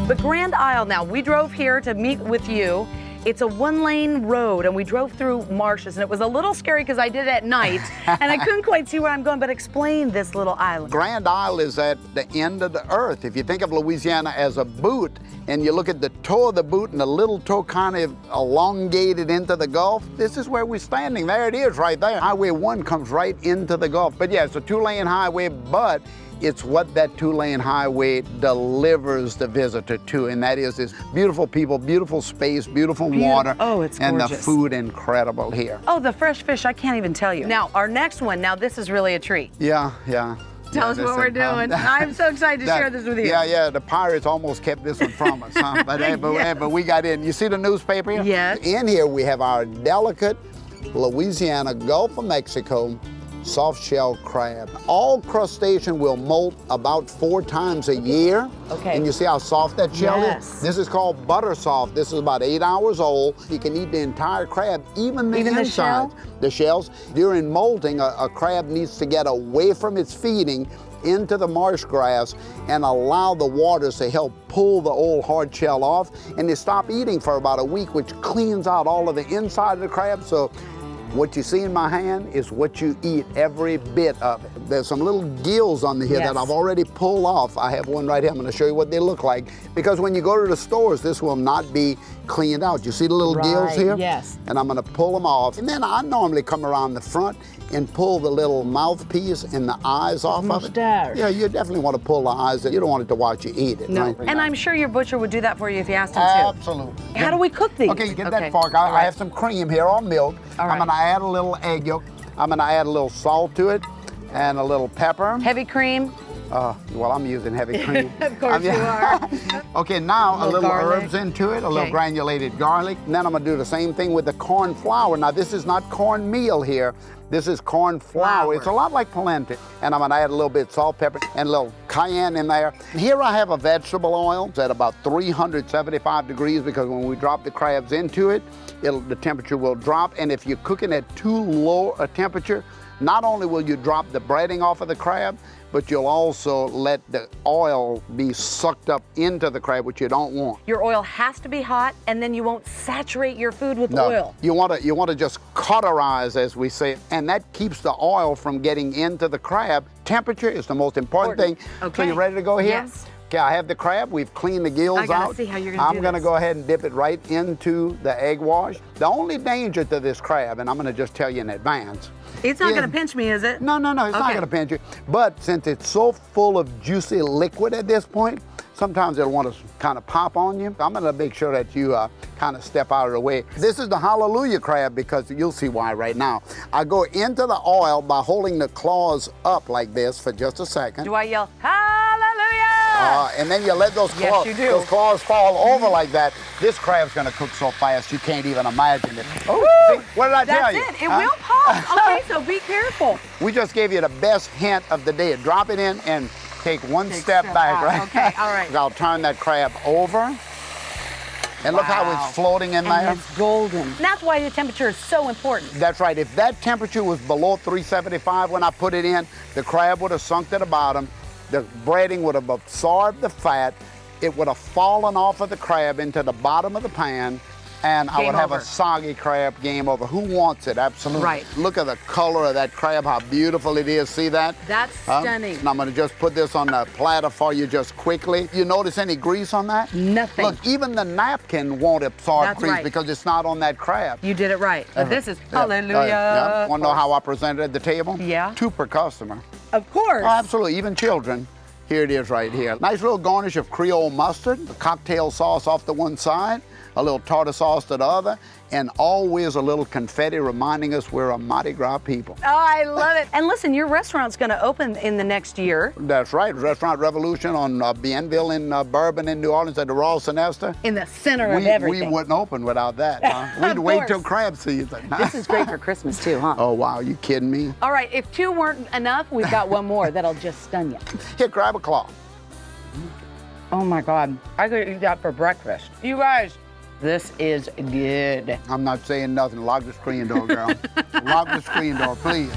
But Grand Isle, now, we drove here to meet with you. It's a one-lane road, and we drove through marshes, and it was a little scary because I did it at night, and I couldn't quite see where I'm going, but explain this little island. Grand Isle is at the end of the earth. If you think of Louisiana as a boot, and you look at the toe of the boot, and the little toe kind of elongated into the Gulf, this is where we're standing. There it is right there. Highway 1 comes right into the Gulf. But yeah, it's a two-lane highway, but it's what that two-lane highway delivers the visitor to, and that is this beautiful people, beautiful space, beautiful water. Oh, it's and gorgeous. The food incredible here. Oh, the fresh fish, I can't even tell you. Now, our next one, now this is really a treat. Yeah. Tell us what we're doing. I'm so excited to share this with you. Yeah, the pirates almost kept this one from us, huh? But we got in. You see the newspaper here? Yes. In here we have our delicate Louisiana, Gulf of Mexico soft shell crab. All crustacean will molt about 4 times a year. Okay. And you see how soft that shell Yes. is? This is called butter soft. This is about 8 hours old. You can eat the entire crab, even the Even the inside. shell? The shells. During molting, a crab needs to get away from its feeding into the marsh grass and allow the waters to help pull the old hard shell off, and they stop eating for about a week, which cleans out all of the inside of the crab. So what you see in my hand is what you eat, every bit of it. There's some little gills on the here Yes. that I've already pulled off. I have one right here. I'm going to show you what they look like, because when you go to the stores, this will not be cleaned out. You see the little gills Right, here? yes. And I'm going to pull them off. And then I normally come around the front and pull the little mouthpiece and the eyes off of it. Mustache. Yeah, you definitely want to pull the eyes. You don't want it to watch you eat it. No, Right? and I'm sure your butcher would do that for you if you asked him to. Absolutely. How do we cook these? Okay, get Okay, that fork. all I right. have some cream here, or milk. All I'm right. going to add a little egg yolk. I'm going to add a little salt to it and a little pepper. Heavy cream. Well, I'm using heavy cream. Of course you are. Okay, now a little garlic. herbs into it, a little Okay. granulated garlic. And then I'm going to do the same thing with the corn flour. Now, this is not cornmeal here. This is corn flour. Flour. It's a lot like polenta. And I'm going to add a little bit of salt, pepper, and a little cayenne in there. Here I have a vegetable oil. It's at about 375 degrees, because when we drop the crabs into it, the temperature will drop. And if you're cooking at too low a temperature, not only will you drop the breading off of the crab, but you'll also let the oil be sucked up into the crab, which you don't want. Your oil has to be hot, and then you won't saturate your food with oil. You want to just cauterize, as we say, and that keeps the oil from getting into the crab. Temperature is the most important thing. Okay. So you ready to go here? Yes. Okay, I have the crab. We've cleaned the gills I gotta out. see how you're gonna do I'm going to this. go ahead and dip it right into the egg wash. The only danger to this crab, and I'm going to just tell you in advance. It's not going to pinch me, is it? No, it's not Okay. going to pinch you. But since it's so full of juicy liquid at this point, sometimes it'll want to kind of pop on you. I'm going to make sure that you kind of step out of the way. This is the hallelujah crab, because you'll see why right now. I go into the oil by holding the claws up like this for just a second. Do I yell, hallelujah? And then you let those Yes, claws, you do. those claws fall over like that. This crab's going to cook so fast you can't even imagine it. Woo! See, what did I tell you? That's it. It Huh? will pop. Okay, so be careful. We just gave you the best hint of the day. Drop it in and take one step back, out. right? Okay, all right. I'll turn that crab over. And look how Wow. it's floating in there. And it's golden. That's why the temperature is so important. That's right. If that temperature was below 375 when I put it in, the crab would have sunk to the bottom. The breading would have absorbed the fat. It would have fallen off of the crab into the bottom of the pan, and I Game would have over. a soggy crab. Game over. Who wants it? Absolutely. Right. Look at the color of that crab, how beautiful it is. See that? That's stunning. And I'm going to just put this on the platter for you just quickly. You notice any grease on that? Nothing. Look, even the napkin won't absorb That's grease right. because it's not on that crab. You did it right. But this is Yeah. hallelujah. Want to know how I presented at the table? Yeah. 2 per customer. Of course. Oh, absolutely, even children. Here it is right here. Nice little garnish of Creole mustard, a cocktail sauce off to one side, a little tartar sauce to the other, and always a little confetti reminding us we're a Mardi Gras people. Oh, I love it. And listen, your restaurant's going to open in the next year. That's right, Restaurant Revolution on Bienville in Bourbon in New Orleans at the Royal Sinester. In the center of We everything. wouldn't open without that, huh? We'd Of wait course. till crab season. This is great for Christmas too, huh? Oh, wow, you kidding me? All right, if 2 weren't enough, we've got one more that'll just stun you. Here, grab a claw. Oh my God, I could eat that for breakfast. You guys, this is good. I'm not saying nothing. Lock the screen door, girl. Lock the screen door, please.